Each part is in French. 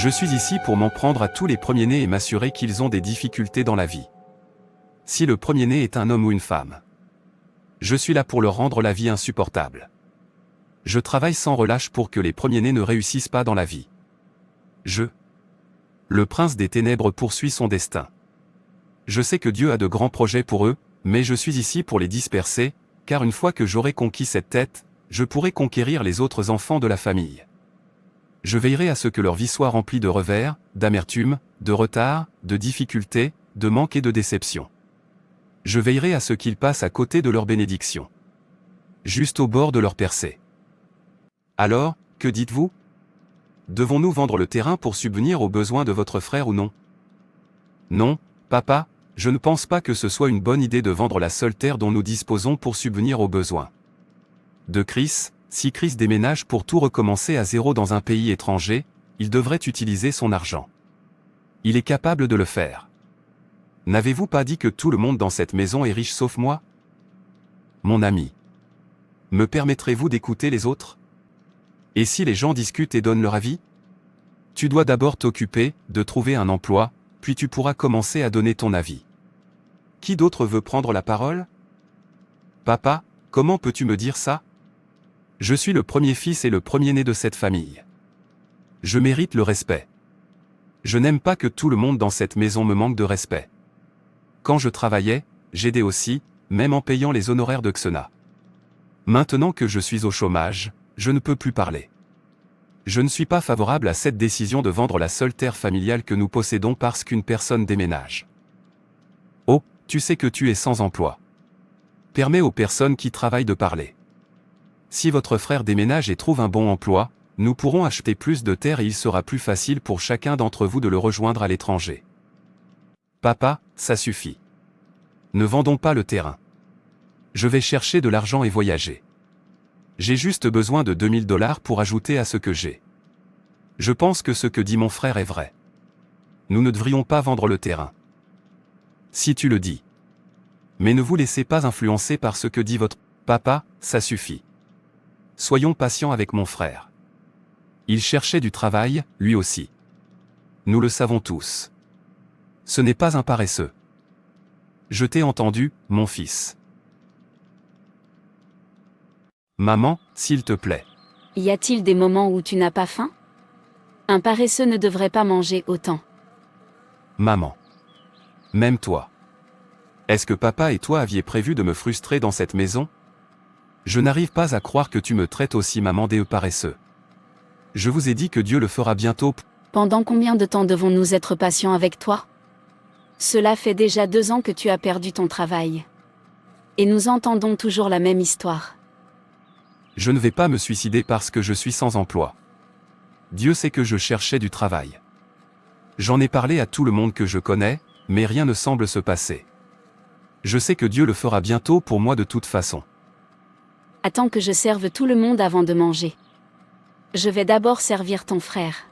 Je suis ici pour m'en prendre à tous les premiers-nés et m'assurer qu'ils ont des difficultés dans la vie. Si le premier-né est un homme ou une femme, je suis là pour leur rendre la vie insupportable. Je travaille sans relâche pour que les premiers-nés ne réussissent pas dans la vie. Le prince des ténèbres poursuit son destin. Je sais que Dieu a de grands projets pour eux, mais je suis ici pour les disperser, car une fois que j'aurai conquis cette tête, je pourrai conquérir les autres enfants de la famille. Je veillerai à ce que leur vie soit remplie de revers, d'amertume, de retard, de difficultés, de manque et de déception. Je veillerai à ce qu'ils passent à côté de leur bénédiction. Juste au bord de leur percée. Alors, que dites-vous? Devons-nous vendre le terrain pour subvenir aux besoins de votre frère ou non? Non, papa, je ne pense pas que ce soit une bonne idée de vendre la seule terre dont nous disposons pour subvenir aux besoins de Chris. Si Chris déménage pour tout recommencer à zéro dans un pays étranger, il devrait utiliser son argent. Il est capable de le faire. N'avez-vous pas dit que tout le monde dans cette maison est riche sauf moi? Mon ami. Me permettrez-vous d'écouter les autres? Et si les gens discutent et donnent leur avis? Tu dois d'abord t'occuper de trouver un emploi, puis tu pourras commencer à donner ton avis. Qui d'autre veut prendre la parole? Papa, comment peux-tu me dire ça? Je suis le premier fils et le premier-né de cette famille. Je mérite le respect. Je n'aime pas que tout le monde dans cette maison me manque de respect. Quand je travaillais, j'aidais aussi, même en payant les honoraires de Xena. Maintenant que je suis au chômage, je ne peux plus parler. Je ne suis pas favorable à cette décision de vendre la seule terre familiale que nous possédons parce qu'une personne déménage. Oh, tu sais que tu es sans emploi. Permets aux personnes qui travaillent de parler. Si votre frère déménage et trouve un bon emploi, nous pourrons acheter plus de terre et il sera plus facile pour chacun d'entre vous de le rejoindre à l'étranger. Papa, ça suffit. Ne vendons pas le terrain. Je vais chercher de l'argent et voyager. J'ai juste besoin de 2000 $ pour ajouter à ce que j'ai. Je pense que ce que dit mon frère est vrai. Nous ne devrions pas vendre le terrain. Si tu le dis. Mais ne vous laissez pas influencer par ce que dit votre papa, ça suffit. Soyons patients avec mon frère. Il cherchait du travail, lui aussi. Nous le savons tous. Ce n'est pas un paresseux. Je t'ai entendu, mon fils. Maman, s'il te plaît. Y a-t-il des moments où tu n'as pas faim? Un paresseux ne devrait pas manger autant. Maman. Même toi. Est-ce que papa et toi aviez prévu de me frustrer dans cette maison? Je n'arrive pas à croire que tu me traites aussi maman des paresseux. Je vous ai dit que Dieu le fera bientôt. Pendant combien de temps devons-nous être patients avec toi? Cela fait déjà 2 ans que tu as perdu ton travail. Et nous entendons toujours la même histoire. Je ne vais pas me suicider parce que je suis sans emploi. Dieu sait que je cherchais du travail. J'en ai parlé à tout le monde que je connais, mais rien ne semble se passer. Je sais que Dieu le fera bientôt pour moi de toute façon. Attends que je serve tout le monde avant de manger. Je vais d'abord servir ton frère.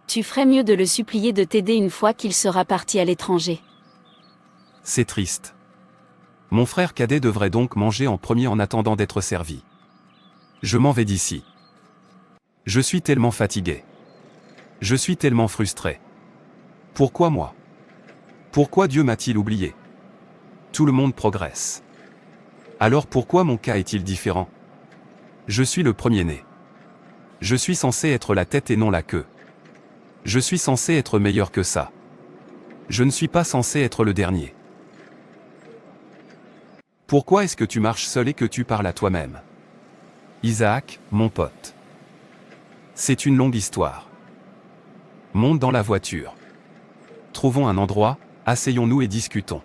Tu ferais mieux de le supplier de t'aider une fois qu'il sera parti à l'étranger. C'est triste. Mon frère cadet devrait donc manger en premier en attendant d'être servi. Je m'en vais d'ici. Je suis tellement fatigué. Je suis tellement frustré. Pourquoi moi? Pourquoi Dieu m'a-t-il oublié? Tout le monde progresse. Alors pourquoi mon cas est-il différent? Je suis le premier-né. Je suis censé être la tête et non la queue. Je suis censé être meilleur que ça. Je ne suis pas censé être le dernier. Pourquoi est-ce que tu marches seul et que tu parles à toi-même? Isaac, mon pote. C'est une longue histoire. Monte dans la voiture. Trouvons un endroit, asseyons-nous et discutons.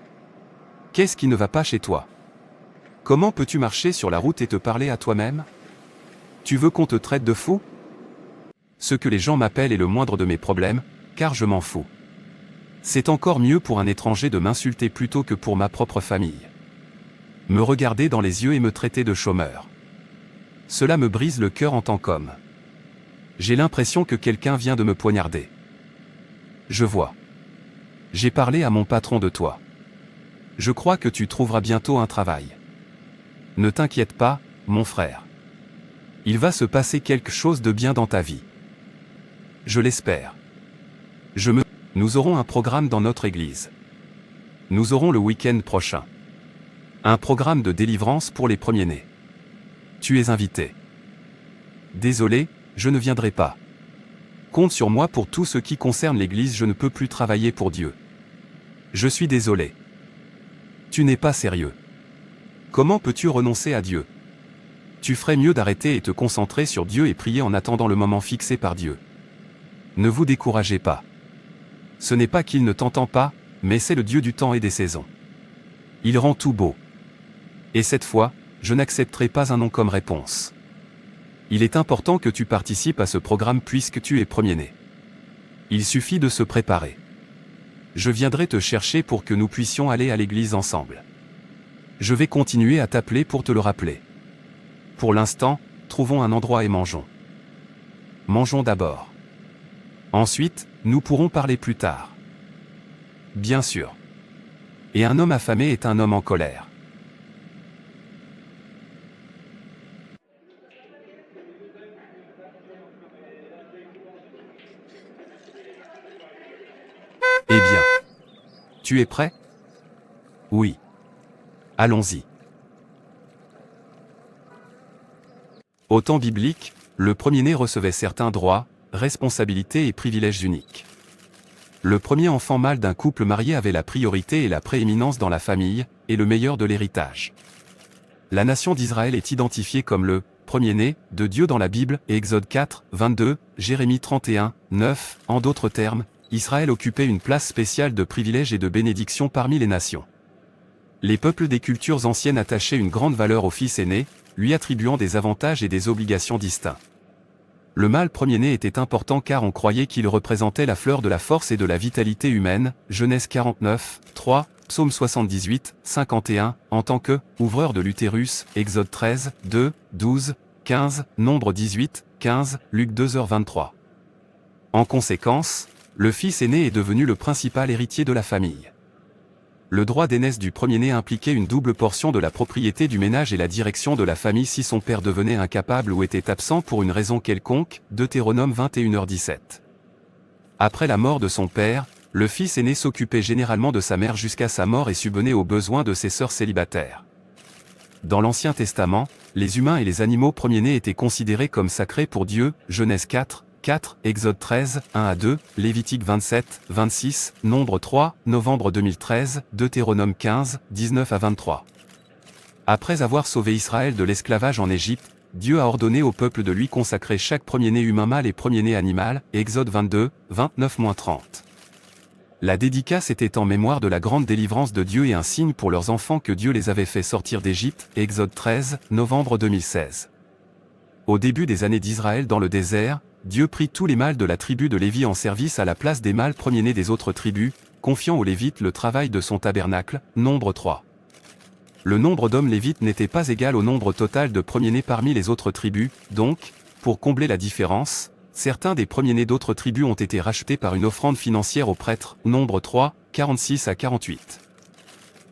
Qu'est-ce qui ne va pas chez toi? Comment peux-tu marcher sur la route et te parler à toi-même? Tu veux qu'on te traite de fou? Ce que les gens m'appellent est le moindre de mes problèmes, car je m'en fous. C'est encore mieux pour un étranger de m'insulter plutôt que pour ma propre famille. Me regarder dans les yeux et me traiter de chômeur. Cela me brise le cœur en tant qu'homme. J'ai l'impression que quelqu'un vient de me poignarder. Je vois. J'ai parlé à mon patron de toi. Je crois que tu trouveras bientôt un travail. Ne t'inquiète pas, mon frère. Il va se passer quelque chose de bien dans ta vie. Je l'espère. Nous aurons un programme dans notre église. Nous aurons le week-end prochain. Un programme de délivrance pour les premiers-nés. Tu es invité. Désolé, je ne viendrai pas. Compte sur moi pour tout ce qui concerne l'église, je ne peux plus travailler pour Dieu. Je suis désolé. Tu n'es pas sérieux. Comment peux-tu renoncer à Dieu? Tu ferais mieux d'arrêter et te concentrer sur Dieu et prier en attendant le moment fixé par Dieu. Ne vous découragez pas. Ce n'est pas qu'il ne t'entend pas, mais c'est le Dieu du temps et des saisons. Il rend tout beau. Et cette fois, je n'accepterai pas un non comme réponse. Il est important que tu participes à ce programme puisque tu es premier-né. Il suffit de se préparer. Je viendrai te chercher pour que nous puissions aller à l'église ensemble. Je vais continuer à t'appeler pour te le rappeler. Pour l'instant, trouvons un endroit et mangeons. Mangeons d'abord. Ensuite, nous pourrons parler plus tard. Bien sûr. Et un homme affamé est un homme en colère. Eh bien. Tu es prêt? Oui. Allons-y. Au temps biblique, le premier-né recevait certains droits, responsabilités et privilèges uniques. Le premier enfant mâle d'un couple marié avait la priorité et la prééminence dans la famille, et le meilleur de l'héritage. La nation d'Israël est identifiée comme le premier-né de Dieu dans la Bible, et Exode 4, 22, Jérémie 31, 9, en d'autres termes, Israël occupait une place spéciale de privilèges et de bénédictions parmi les nations. Les peuples des cultures anciennes attachaient une grande valeur au fils aîné, lui attribuant des avantages et des obligations distincts. Le mâle premier-né était important car on croyait qu'il représentait la fleur de la force et de la vitalité humaine, Genèse 49, 3, Psaume 78, 51, en tant que « ouvreur de l'utérus », Exode 13, 2, 12, 15, Nombre 18, 15, Luc 2h23. En conséquence, le fils aîné est devenu le principal héritier de la famille. Le droit d'aînesse du premier-né impliquait une double portion de la propriété du ménage et la direction de la famille si son père devenait incapable ou était absent pour une raison quelconque, Deutéronome 21h17. Après la mort de son père, le fils aîné s'occupait généralement de sa mère jusqu'à sa mort et subvenait aux besoins de ses sœurs célibataires. Dans l'Ancien Testament, les humains et les animaux premiers-nés étaient considérés comme sacrés pour Dieu, Genèse 4, 4, Exode 13, 1 à 2, Lévitique 27, 26, Nombre 3, Novembre 2013, Deutéronome 15, 19 à 23. Après avoir sauvé Israël de l'esclavage en Égypte, Dieu a ordonné au peuple de lui consacrer chaque premier-né humain mâle et premier-né animal, Exode 22, 29-30. La dédicace était en mémoire de la grande délivrance de Dieu et un signe pour leurs enfants que Dieu les avait fait sortir d'Égypte, Exode 13, Novembre 2016. Au début des années d'Israël dans le désert, Dieu prit tous les mâles de la tribu de Lévi en service à la place des mâles premiers-nés des autres tribus, confiant aux Lévites le travail de son tabernacle, Nombre 3. Le nombre d'hommes lévites n'était pas égal au nombre total de premiers-nés parmi les autres tribus, donc, pour combler la différence, certains des premiers-nés d'autres tribus ont été rachetés par une offrande financière aux prêtres, Nombre 3, 46 à 48.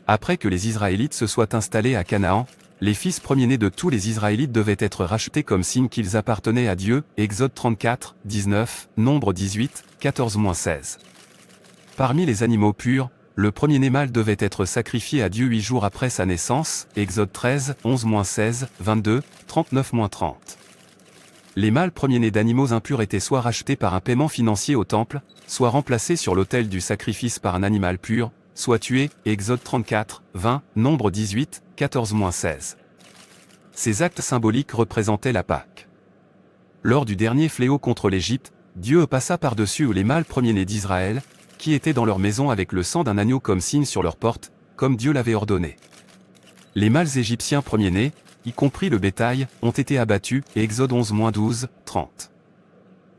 Après que les Israélites se soient installés à Canaan, les fils premiers-nés de tous les Israélites devaient être rachetés comme signe qu'ils appartenaient à Dieu, Exode 34, 19, Nombre 18, 14-16. Parmi les animaux purs, le premier-né mâle devait être sacrifié à Dieu 8 jours après sa naissance, Exode 13, 11-16, 22, 39-30. Les mâles premiers-nés d'animaux impurs étaient soit rachetés par un paiement financier au temple, soit remplacés sur l'autel du sacrifice par un animal pur, soit tués, Exode 34, 20, Nombre 18, 14-16. Ces actes symboliques représentaient la Pâque. Lors du dernier fléau contre l'Égypte, Dieu passa par-dessus les mâles premiers-nés d'Israël, qui étaient dans leur maison avec le sang d'un agneau comme signe sur leur porte, comme Dieu l'avait ordonné. Les mâles égyptiens premiers-nés, y compris le bétail, ont été abattus, et Exode 11-12, 30.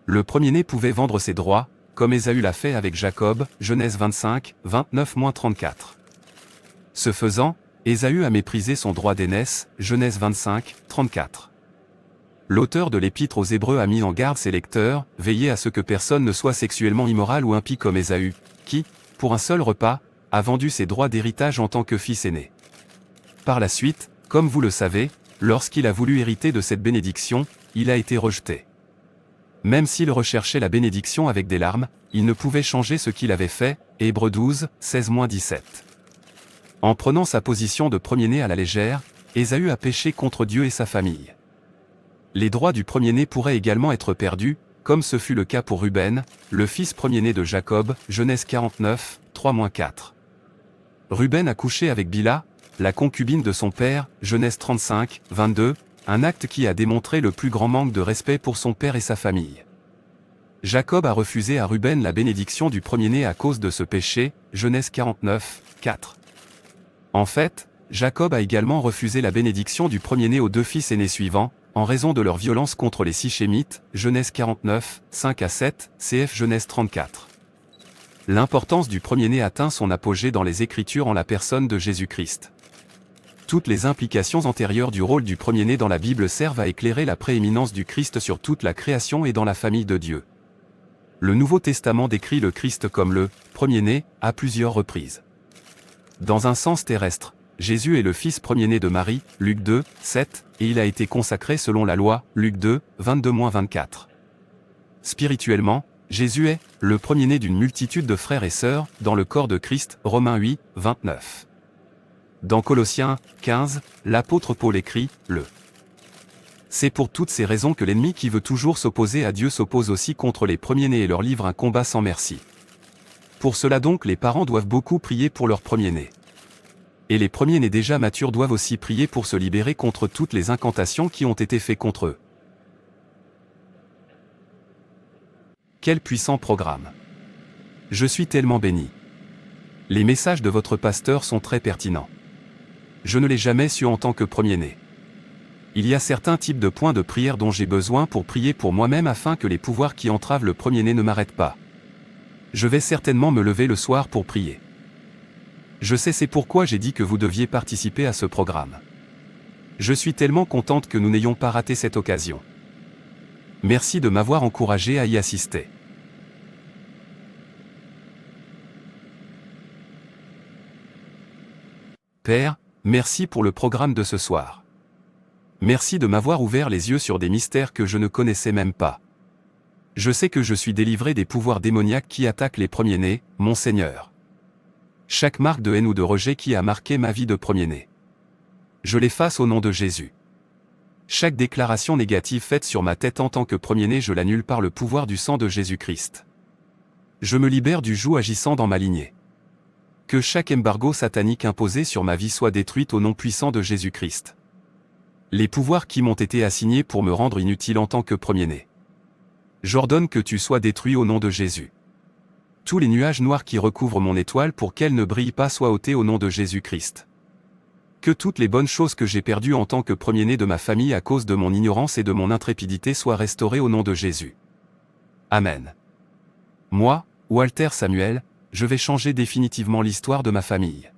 Le premier-né pouvait vendre ses droits, comme Ésaü l'a fait avec Jacob, Genèse 25, 29-34. Ce faisant, Ésaü a méprisé son droit d'aînesse, Genèse 25, 34. L'auteur de l'Épître aux Hébreux a mis en garde ses lecteurs, veillez à ce que personne ne soit sexuellement immoral ou impie comme Ésaü, qui, pour un seul repas, a vendu ses droits d'héritage en tant que fils aîné. Par la suite, comme vous le savez, lorsqu'il a voulu hériter de cette bénédiction, il a été rejeté. Même s'il recherchait la bénédiction avec des larmes, il ne pouvait changer ce qu'il avait fait, Hébreux 12, 16-17. En prenant sa position de premier-né à la légère, Ésaü a péché contre Dieu et sa famille. Les droits du premier-né pourraient également être perdus, comme ce fut le cas pour Ruben, le fils premier-né de Jacob, Genèse 49, 3-4. Ruben a couché avec Bila, la concubine de son père, Genèse 35, 22, un acte qui a démontré le plus grand manque de respect pour son père et sa famille. Jacob a refusé à Ruben la bénédiction du premier-né à cause de ce péché, Genèse 49, 4. En fait, Jacob a également refusé la bénédiction du premier-né aux deux fils aînés suivants, en raison de leur violence contre les Sichémites, Genèse 49, 5-7, cf. Genèse 34. L'importance du premier-né atteint son apogée dans les Écritures en la personne de Jésus-Christ. Toutes les implications antérieures du rôle du premier-né dans la Bible servent à éclairer la prééminence du Christ sur toute la création et dans la famille de Dieu. Le Nouveau Testament décrit le Christ comme le premier-né à plusieurs reprises. Dans un sens terrestre, Jésus est le fils premier-né de Marie, Luc 2, 7, et il a été consacré selon la loi, Luc 2, 22-24. Spirituellement, Jésus est le premier-né d'une multitude de frères et sœurs, dans le corps de Christ, Romains 8, 29. Dans Colossiens 15, l'apôtre Paul écrit, le. C'est pour toutes ces raisons que l'ennemi qui veut toujours s'opposer à Dieu s'oppose aussi contre les premiers-nés et leur livre un combat sans merci. Pour cela donc les parents doivent beaucoup prier pour leurs premiers-nés. Et les premiers-nés déjà matures doivent aussi prier pour se libérer contre toutes les incantations qui ont été faites contre eux. Quel puissant programme! Je suis tellement béni. Les messages de votre pasteur sont très pertinents. Je ne l'ai jamais su en tant que premier-né. Il y a certains types de points de prière dont j'ai besoin pour prier pour moi-même afin que les pouvoirs qui entravent le premier-né ne m'arrêtent pas. Je vais certainement me lever le soir pour prier. Je sais, c'est pourquoi j'ai dit que vous deviez participer à ce programme. Je suis tellement contente que nous n'ayons pas raté cette occasion. Merci de m'avoir encouragé à y assister. Père, merci pour le programme de ce soir. Merci de m'avoir ouvert les yeux sur des mystères que je ne connaissais même pas. Je sais que je suis délivré des pouvoirs démoniaques qui attaquent les premiers-nés, mon Seigneur. Chaque marque de haine ou de rejet qui a marqué ma vie de premier-né, je l'efface au nom de Jésus. Chaque déclaration négative faite sur ma tête en tant que premier-né, je l'annule par le pouvoir du sang de Jésus-Christ. Je me libère du joug agissant dans ma lignée. Que chaque embargo satanique imposé sur ma vie soit détruit au nom puissant de Jésus-Christ. Les pouvoirs qui m'ont été assignés pour me rendre inutile en tant que premier-né, j'ordonne que tu sois détruit au nom de Jésus. Tous les nuages noirs qui recouvrent mon étoile pour qu'elle ne brille pas soient ôtés au nom de Jésus-Christ. Que toutes les bonnes choses que j'ai perdues en tant que premier-né de ma famille à cause de mon ignorance et de mon intrépidité soient restaurées au nom de Jésus. Amen. Moi, Walter Samuel, je vais changer définitivement l'histoire de ma famille.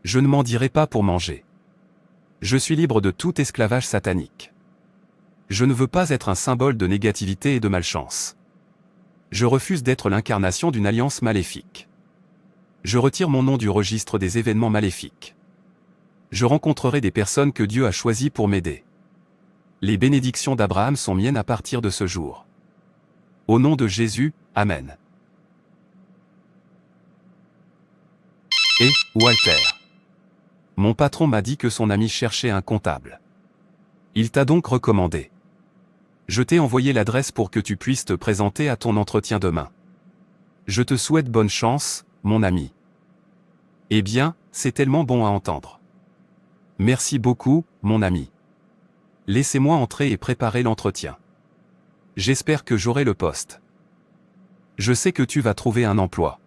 Je ne m'en dirai pas pour manger. Je suis libre de tout esclavage satanique. Je ne veux pas être un symbole de négativité et de malchance. Je refuse d'être l'incarnation d'une alliance maléfique. Je retire mon nom du registre des événements maléfiques. Je rencontrerai des personnes que Dieu a choisies pour m'aider. Les bénédictions d'Abraham sont miennes à partir de ce jour. Au nom de Jésus, Amen. Et, Walter. Mon patron m'a dit que son ami cherchait un comptable. Il t'a donc recommandé. Je t'ai envoyé l'adresse pour que tu puisses te présenter à ton entretien demain. Je te souhaite bonne chance, mon ami. Eh bien, c'est tellement bon à entendre. Merci beaucoup, mon ami. Laissez-moi entrer et préparer l'entretien. J'espère que j'aurai le poste. Je sais que tu vas trouver un emploi.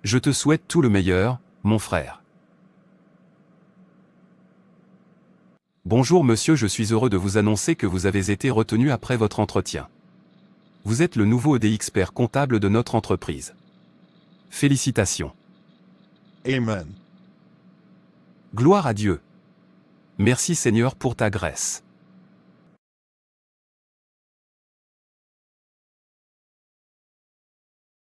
Je te souhaite tout le meilleur, mon frère. Bonjour monsieur, je suis heureux de vous annoncer que vous avez été retenu après votre entretien. Vous êtes le nouveau expert comptable de notre entreprise. Félicitations. Amen. Gloire à Dieu. Merci Seigneur pour ta grâce.